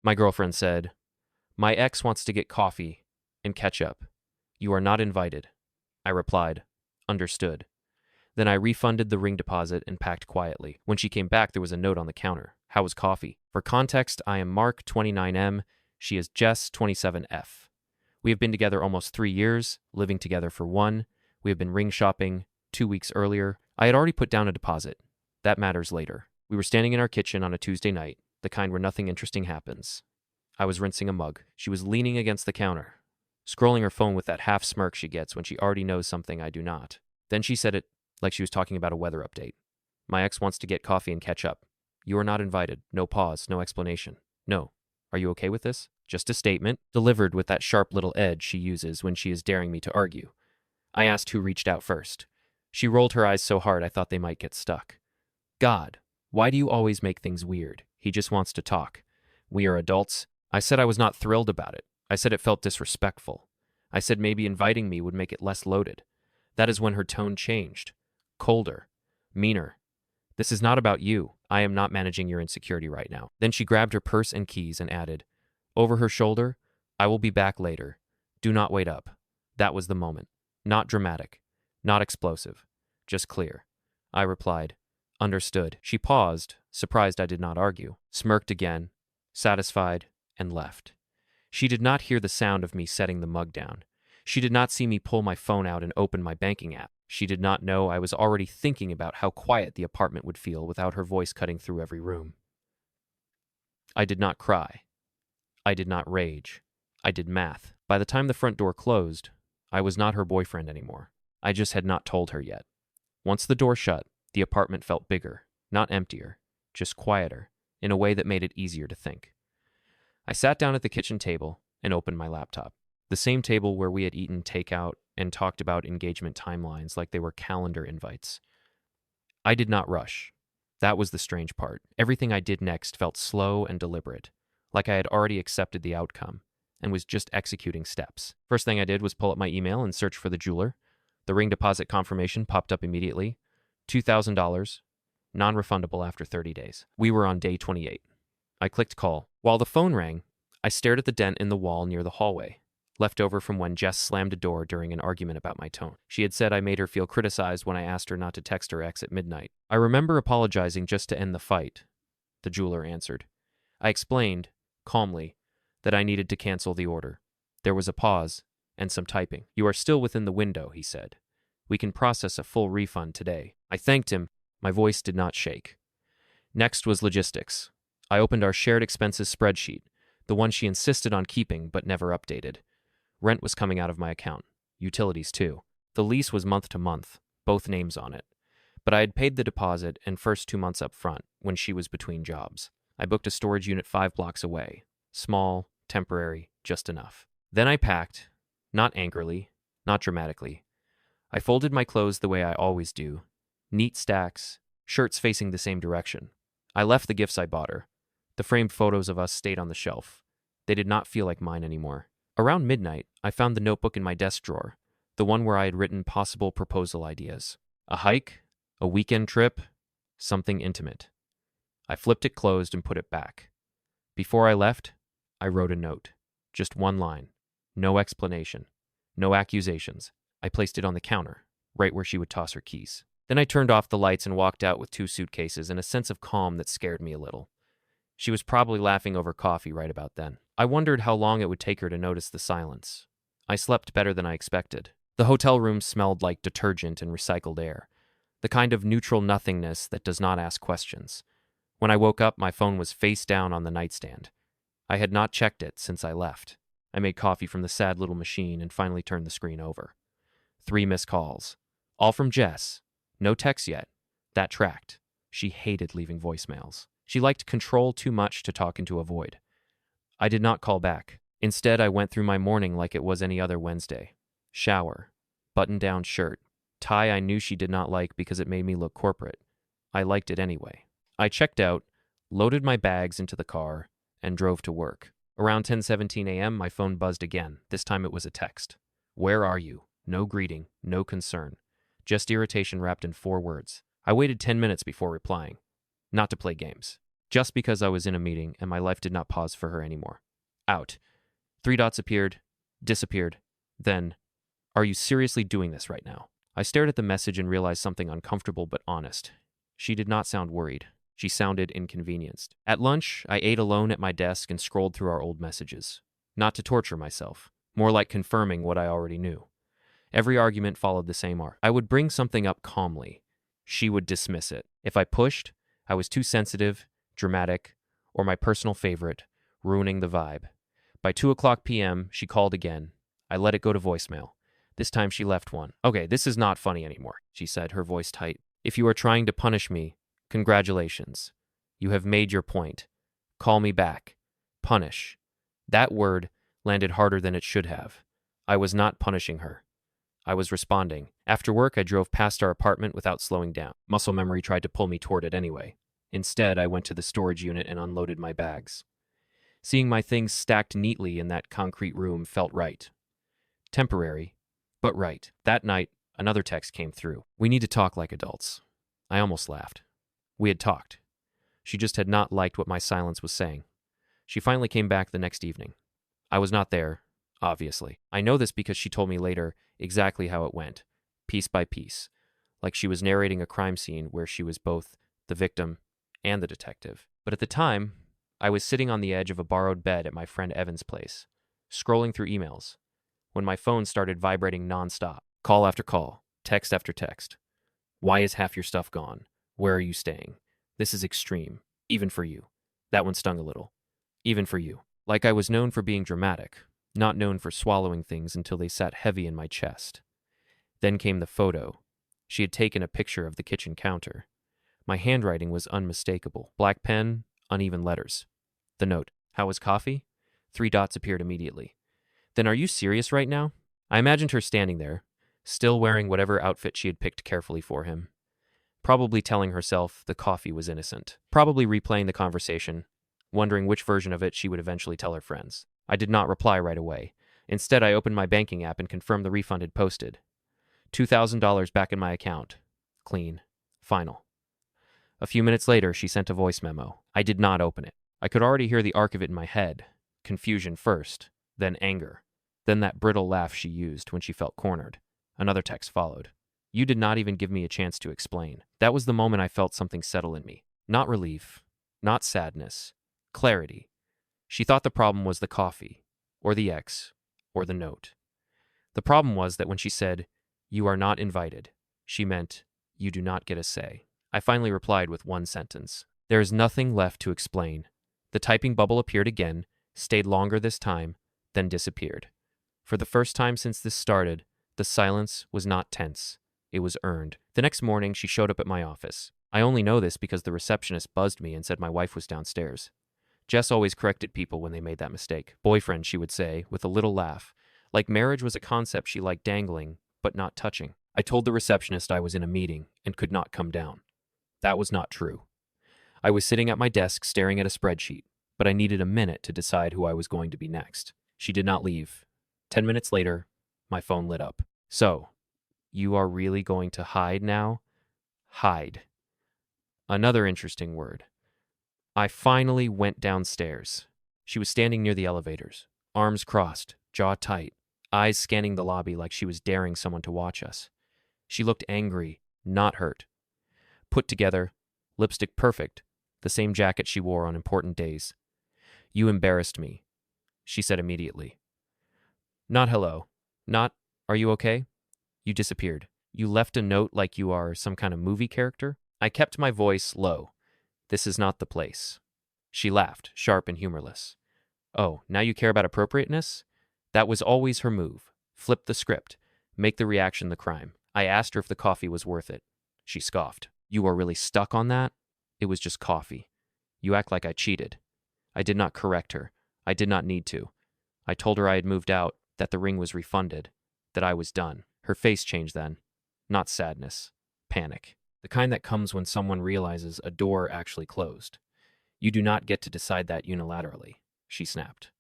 My girlfriend said, "My ex wants to get coffee and catch up. You are not invited." I replied, "Understood." Then I refunded the ring deposit and packed quietly. When she came back, there was a note on the counter. How was coffee? For context, I am Mark, 29M. She is Jess, 27F. We have been together almost 3 years, living together for 1. We have been ring shopping 2 weeks earlier. I had already put down a deposit. That matters later. We were standing in our kitchen on a Tuesday night, the kind where nothing interesting happens. I was rinsing a mug. She was leaning against the counter, scrolling her phone with that half smirk she gets when she already knows something I do not. Then she said it like she was talking about a weather update. My ex wants to get coffee and catch up. You are not invited. No pause, no explanation. No. Are you okay with this? Just a statement, delivered with that sharp little edge she uses when she is daring me to argue. I asked who reached out first. She rolled her eyes so hard I thought they might get stuck. God, why do you always make things weird? He just wants to talk. We are adults. I said I was not thrilled about it. I said it felt disrespectful. I said maybe inviting me would make it less loaded. That is when her tone changed. Colder. Meaner. This is not about you. I am not managing your insecurity right now. Then she grabbed her purse and keys and added, over her shoulder, I will be back later. Do not wait up. That was the moment. Not dramatic. Not explosive. Just clear. I replied, understood. She paused, surprised I did not argue, smirked again, satisfied, and left. She did not hear the sound of me setting the mug down. She did not see me pull my phone out and open my banking app. She did not know I was already thinking about how quiet the apartment would feel without her voice cutting through every room. I did not cry. I did not rage. I did math. By the time the front door closed, I was not her boyfriend anymore. I just had not told her yet. Once the door shut, the apartment felt bigger, not emptier, just quieter, in a way that made it easier to think. I sat down at the kitchen table and opened my laptop. The same table where we had eaten takeout and talked about engagement timelines like they were calendar invites. I did not rush. That was the strange part. Everything I did next felt slow and deliberate, like I had already accepted the outcome and was just executing steps. First thing I did was pull up my email and search for the jeweler. The ring deposit confirmation popped up immediately. $2,000, non-refundable after 30 days. We were on day 28. I clicked call. While the phone rang, I stared at the dent in the wall near the hallway, left over from when Jess slammed a door during an argument about my tone. She had said I made her feel criticized when I asked her not to text her ex at midnight. I remember apologizing just to end the fight, the jeweler answered. I explained, calmly, that I needed to cancel the order. There was a pause and some typing. You are still within the window, he said. We can process a full refund today. I thanked him. My voice did not shake. Next was logistics. I opened our shared expenses spreadsheet, the one she insisted on keeping but never updated. Rent was coming out of my account. Utilities, too. The lease was month to month, both names on it. But I had paid the deposit and first 2 months up front when she was between jobs. I booked a storage unit 5 blocks away. Small, temporary, just enough. Then I packed, not angrily, not dramatically. I folded my clothes the way I always do, neat stacks, shirts facing the same direction. I left the gifts I bought her. The framed photos of us stayed on the shelf. They did not feel like mine anymore. Around midnight, I found the notebook in my desk drawer, the one where I had written possible proposal ideas. A hike, a weekend trip, something intimate. I flipped it closed and put it back. Before I left, I wrote a note. Just one line. No explanation. No accusations. I placed it on the counter, right where she would toss her keys. Then I turned off the lights and walked out with 2 suitcases and a sense of calm that scared me a little. She was probably laughing over coffee right about then. I wondered how long it would take her to notice the silence. I slept better than I expected. The hotel room smelled like detergent and recycled air, the kind of neutral nothingness that does not ask questions. When I woke up, my phone was face down on the nightstand. I had not checked it since I left. I made coffee from the sad little machine and finally turned the screen over. 3 missed calls. All from Jess. No text yet. That tracked. She hated leaving voicemails. She liked control too much to talk into a void. I did not call back. Instead, I went through my morning like it was any other Wednesday. Shower. Button-down shirt. Tie I knew she did not like because it made me look corporate. I liked it anyway. I checked out, loaded my bags into the car, and drove to work. Around 10:17 a.m., my phone buzzed again. This time it was a text. Where are you? No greeting, no concern. Just irritation wrapped in 4 words. I waited 10 minutes before replying. Not to play games. just because I was in a meeting and my life did not pause for her anymore. Out. Three dots appeared, disappeared. Then, are you seriously doing this right now? I stared at the message and realized something uncomfortable but honest. She did not sound worried. She sounded inconvenienced. At lunch, I ate alone at my desk and scrolled through our old messages. Not to torture myself, more like confirming what I already knew. Every argument followed the same arc. I would bring something up calmly. She would dismiss it. If I pushed, I was too sensitive, dramatic, or my personal favorite, ruining the vibe. By 2:00 p.m., she called again. I let it go to voicemail. This time she left one. Okay, this is not funny anymore, she said, her voice tight. If you are trying to punish me, congratulations. You have made your point. Call me back. Punish. That word landed harder than it should have. I was not punishing her. I was responding. After work, I drove past our apartment without slowing down. Muscle memory tried to pull me toward it anyway. Instead, I went to the storage unit and unloaded my bags. Seeing my things stacked neatly in that concrete room felt right. Temporary, but right. That night, another text came through. We need to talk like adults. I almost laughed. We had talked. She just had not liked what my silence was saying. She finally came back the next evening. I was not there, obviously. I know this because she told me later exactly how it went, piece by piece, like she was narrating a crime scene where she was both the victim and the detective. But at the time, I was sitting on the edge of a borrowed bed at my friend Evan's place, scrolling through emails, when my phone started vibrating nonstop. Call after call, text after text. Why is half your stuff gone? Where are you staying? This is extreme, even for you. That one stung a little. Even for you. Like I was known for being dramatic, not known for swallowing things until they sat heavy in my chest. Then came the photo. She had taken a picture of the kitchen counter. My handwriting was unmistakable. Black pen, uneven letters. The note, how was coffee? 3 dots appeared immediately. Then are you serious right now? I imagined her standing there, still wearing whatever outfit she had picked carefully for him. Probably telling herself the coffee was innocent. Probably replaying the conversation, wondering which version of it she would eventually tell her friends. I did not reply right away. Instead, I opened my banking app and confirmed the refund had posted. $2,000 back in my account. Clean. Final. A few minutes later, she sent a voice memo. I did not open it. I could already hear the arc of it in my head. Confusion first, then anger. Then that brittle laugh she used when she felt cornered. Another text followed. You did not even give me a chance to explain. That was the moment I felt something settle in me. Not relief, not sadness, clarity. She thought the problem was the coffee, or the ex, or the note. The problem was that when she said, "You are not invited," she meant, "You do not get a say." I finally replied with one sentence. There is nothing left to explain. The typing bubble appeared again, stayed longer this time, then disappeared. For the first time since this started, the silence was not tense. It was earned. The next morning, she showed up at my office. I only know this because the receptionist buzzed me and said my wife was downstairs. Jess always corrected people when they made that mistake. Boyfriend, she would say, with a little laugh. Like marriage was a concept she liked dangling, but not touching. I told the receptionist I was in a meeting and could not come down. That was not true. I was sitting at my desk staring at a spreadsheet, but I needed a minute to decide who I was going to be next. She did not leave. 10 minutes later, my phone lit up. So, you are really going to hide now? Hide. Another interesting word. I finally went downstairs. She was standing near the elevators, arms crossed, jaw tight, eyes scanning the lobby like she was daring someone to watch us. She looked angry, not hurt. Put together, lipstick perfect, the same jacket she wore on important days. You embarrassed me, she said immediately. Not hello. Not, are you okay? You disappeared. You left a note like you are some kind of movie character? I kept my voice low. This is not the place. She laughed, sharp and humorless. Oh, now you care about appropriateness? That was always her move. Flip the script. Make the reaction the crime. I asked her if the coffee was worth it. She scoffed. You are really stuck on that? It was just coffee. You act like I cheated. I did not correct her. I did not need to. I told her I had moved out, that the ring was refunded, that I was done. Her face changed then. Not sadness. Panic. The kind that comes when someone realizes a door actually closed. You do not get to decide that unilaterally, she snapped.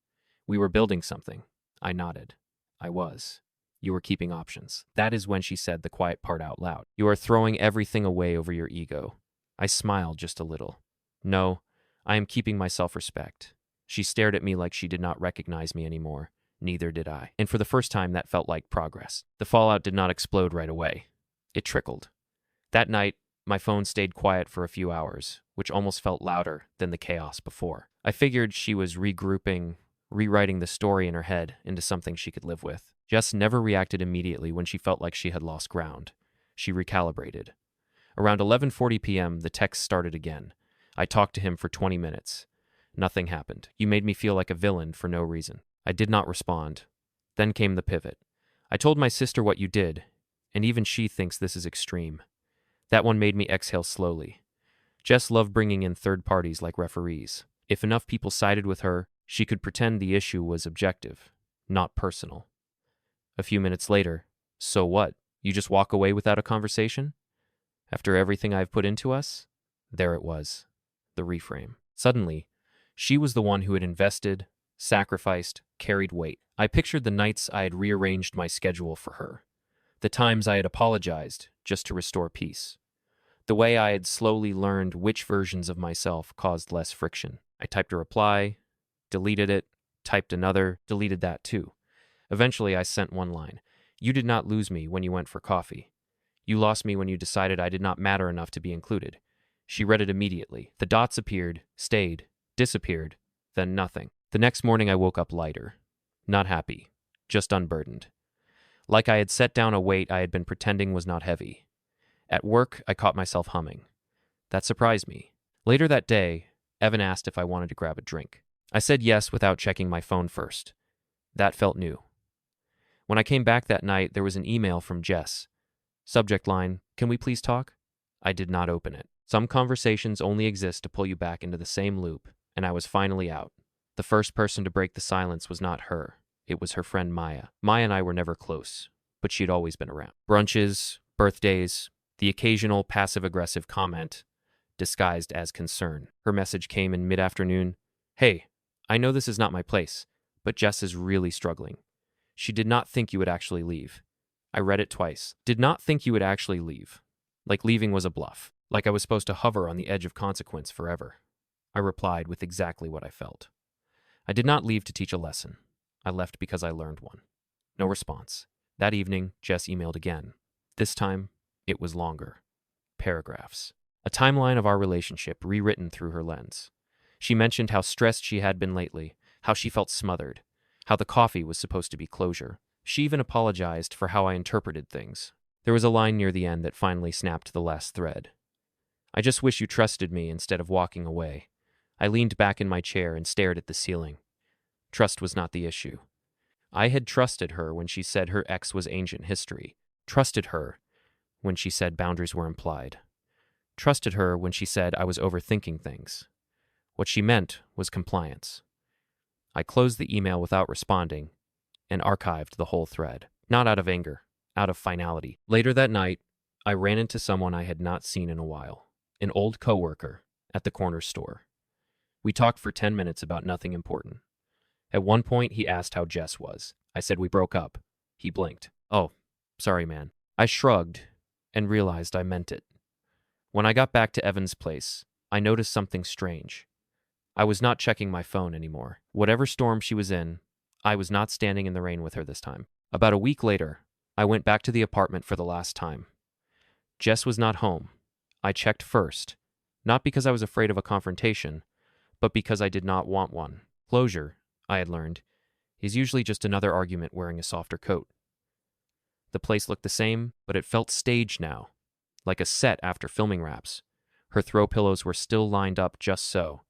We were building something. I nodded. I was. You were keeping options. That is when she said the quiet part out loud. You are throwing everything away over your ego. I smiled just a little. No, I am keeping my self-respect. She stared at me like she did not recognize me anymore. Neither did I. And for the first time, that felt like progress. The fallout did not explode right away. It trickled. That night, my phone stayed quiet for a few hours, which almost felt louder than the chaos before. I figured she was regrouping, rewriting the story in her head into something she could live with. Jess never reacted immediately when she felt like she had lost ground. She recalibrated. Around 11:40 p.m., the text started again. I talked to him for 20 minutes. Nothing happened. You made me feel like a villain for no reason. I did not respond. Then came the pivot. I told my sister what you did, and even she thinks this is extreme. That one made me exhale slowly. Jess loved bringing in third parties like referees. If enough people sided with her, she could pretend the issue was objective, not personal. A few minutes later, so what? You just walk away without a conversation? After everything I've put into us? There it was, the reframe. Suddenly, she was the one who had invested, sacrificed, carried weight. I pictured the nights I had rearranged my schedule for her, the times I had apologized just to restore peace, the way I had slowly learned which versions of myself caused less friction. I typed a reply, deleted it, typed another, deleted that too. Eventually, I sent one line. You did not lose me when you went for coffee. You lost me when you decided I did not matter enough to be included. She read it immediately. The dots appeared, stayed, disappeared, then nothing. The next morning I woke up lighter. Not happy, just unburdened. Like I had set down a weight I had been pretending was not heavy. At work, I caught myself humming. That surprised me. Later that day, Evan asked if I wanted to grab a drink. I said yes without checking my phone first. That felt new. When I came back that night, there was an email from Jess. Subject line, "Can we please talk?" I did not open it. Some conversations only exist to pull you back into the same loop, and I was finally out. The first person to break the silence was not her. It was her friend Maya. Maya and I were never close, but she'd always been around. Brunches, birthdays, the occasional passive-aggressive comment disguised as concern. Her message came in mid-afternoon. Hey, I know this is not my place, but Jess is really struggling. She did not think you would actually leave. I read it twice. Did not think you would actually leave. Like leaving was a bluff. Like I was supposed to hover on the edge of consequence forever. I replied with exactly what I felt. I did not leave to teach a lesson. I left because I learned one. No response. That evening, Jess emailed again. This time, it was longer. Paragraphs. A timeline of our relationship rewritten through her lens. She mentioned how stressed she had been lately, how she felt smothered, how the coffee was supposed to be closure. She even apologized for how I interpreted things. There was a line near the end that finally snapped the last thread. I just wish you trusted me instead of walking away. I leaned back in my chair and stared at the ceiling. Trust was not the issue. I had trusted her when she said her ex was ancient history. Trusted her when she said boundaries were implied. Trusted her when she said I was overthinking things. What she meant was compliance. I closed the email without responding and archived the whole thread. Not out of anger, out of finality. Later that night, I ran into someone I had not seen in a while. An old coworker at the corner store. We talked for 10 minutes about nothing important. At one point, he asked how Jess was. I said we broke up. He blinked. Oh, sorry, man. I shrugged and realized I meant it. When I got back to Evan's place, I noticed something strange. I was not checking my phone anymore. Whatever storm she was in, I was not standing in the rain with her this time. About a week later, I went back to the apartment for the last time. Jess was not home. I checked first, not because I was afraid of a confrontation, but because I did not want one. Closure, I had learned, is usually just another argument wearing a softer coat. The place looked the same, but it felt staged now, like a set after filming wraps. Her throw pillows were still lined up just so.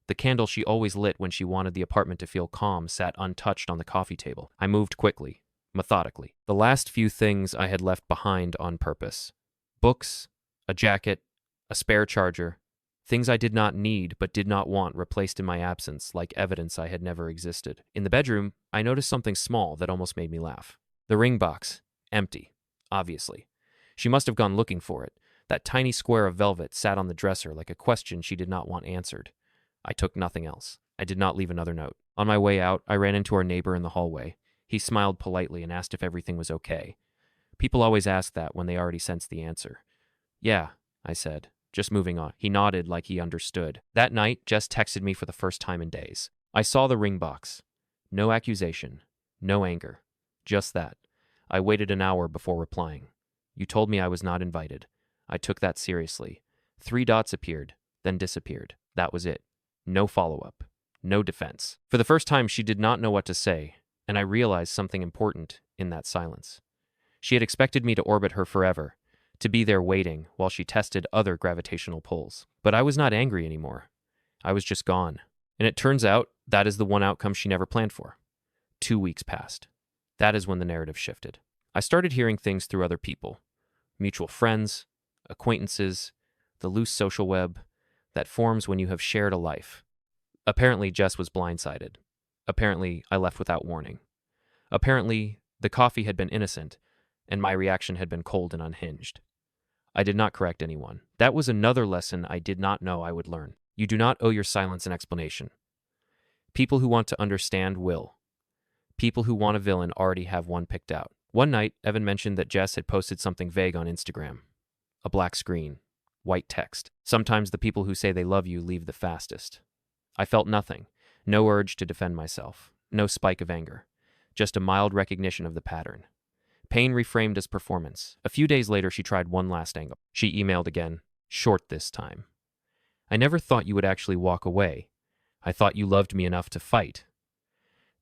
The candle she always lit when she wanted the apartment to feel calm sat untouched on the coffee table. I moved quickly, methodically. The last few things I had left behind on purpose. Books, a jacket, a spare charger, things I did not need but did not want replaced in my absence like evidence I had never existed. In the bedroom, I noticed something small that almost made me laugh. The ring box, empty, obviously. She must have gone looking for it. That tiny square of velvet sat on the dresser like a question she did not want answered. I took nothing else. I did not leave another note. On my way out, I ran into our neighbor in the hallway. He smiled politely and asked if everything was okay. People always ask that when they already sense the answer. Yeah, I said. Just moving on. He nodded like he understood. That night, Jess texted me for the first time in days. I saw the ring box. No accusation. No anger. Just that. I waited an hour before replying. You told me I was not invited. I took that seriously. 3 dots appeared, then disappeared. That was it. No follow-up. No defense. For the first time, she did not know what to say, and I realized something important in that silence. She had expected me to orbit her forever, to be there waiting while she tested other gravitational pulls. But I was not angry anymore. I was just gone. And it turns out that is the one outcome she never planned for. 2 weeks passed. That is when the narrative shifted. I started hearing things through other people. Mutual friends, acquaintances, the loose social web that forms when you have shared a life. Apparently, Jess was blindsided. Apparently, I left without warning. Apparently, the coffee had been innocent, and my reaction had been cold and unhinged. I did not correct anyone. That was another lesson I did not know I would learn. You do not owe your silence an explanation. People who want to understand will. People who want a villain already have one picked out. One night, Evan mentioned that Jess had posted something vague on Instagram. A black screen. White text. Sometimes the people who say they love you leave the fastest. I felt nothing. No urge to defend myself. No spike of anger. Just a mild recognition of the pattern. Pain reframed as performance. A few days later, she tried one last angle. She emailed again. Short this time. I never thought you would actually walk away. I thought you loved me enough to fight.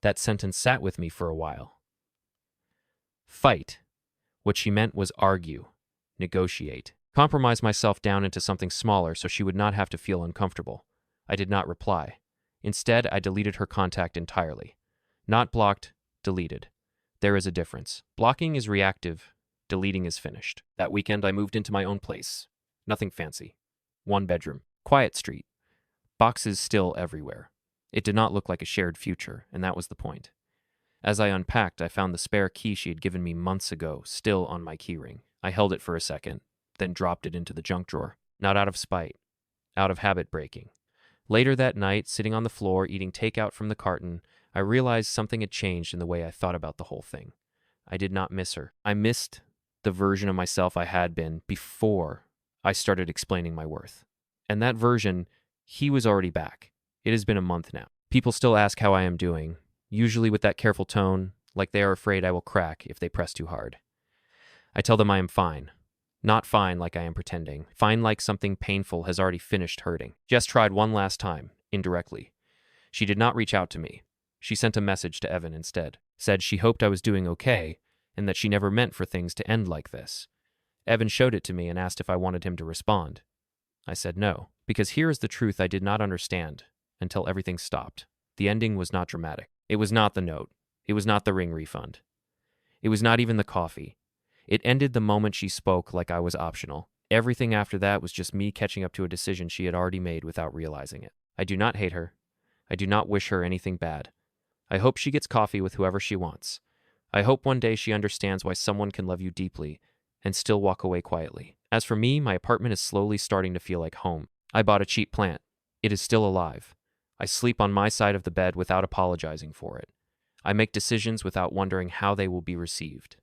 That sentence sat with me for a while. Fight. What she meant was argue, negotiate, compromise myself down into something smaller so she would not have to feel uncomfortable. I did not reply. Instead, I deleted her contact entirely. Not blocked, deleted. There is a difference. Blocking is reactive, deleting is finished. That weekend, I moved into my own place. Nothing fancy. 1 bedroom. Quiet street. Boxes still everywhere. It did not look like a shared future, and that was the point. As I unpacked, I found the spare key she had given me months ago still on my keyring. I held it for a second, then dropped it into the junk drawer. Not out of spite, out of habit breaking. Later that night, sitting on the floor eating takeout from the carton, I realized something had changed in the way I thought about the whole thing. I did not miss her. I missed the version of myself I had been before I started explaining my worth. And that version, he was already back. It has been a month now. People still ask how I am doing, usually with that careful tone, like they are afraid I will crack if they press too hard. I tell them I am fine. Not fine like I am pretending. Fine like something painful has already finished hurting. Jess tried one last time, indirectly. She did not reach out to me. She sent a message to Evan instead. Said she hoped I was doing okay, and that she never meant for things to end like this. Evan showed it to me and asked if I wanted him to respond. I said no, because here is the truth I did not understand until everything stopped. The ending was not dramatic. It was not the note. It was not the ring refund. It was not even the coffee. It ended the moment she spoke like I was optional. Everything after that was just me catching up to a decision she had already made without realizing it. I do not hate her. I do not wish her anything bad. I hope she gets coffee with whoever she wants. I hope one day she understands why someone can love you deeply and still walk away quietly. As for me, my apartment is slowly starting to feel like home. I bought a cheap plant. It is still alive. I sleep on my side of the bed without apologizing for it. I make decisions without wondering how they will be received.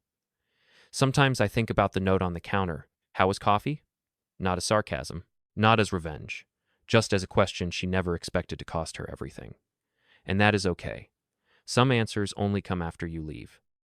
Sometimes I think about the note on the counter. How was coffee? Not as sarcasm. Not as revenge. Just as a question she never expected to cost her everything. And that is okay. Some answers only come after you leave.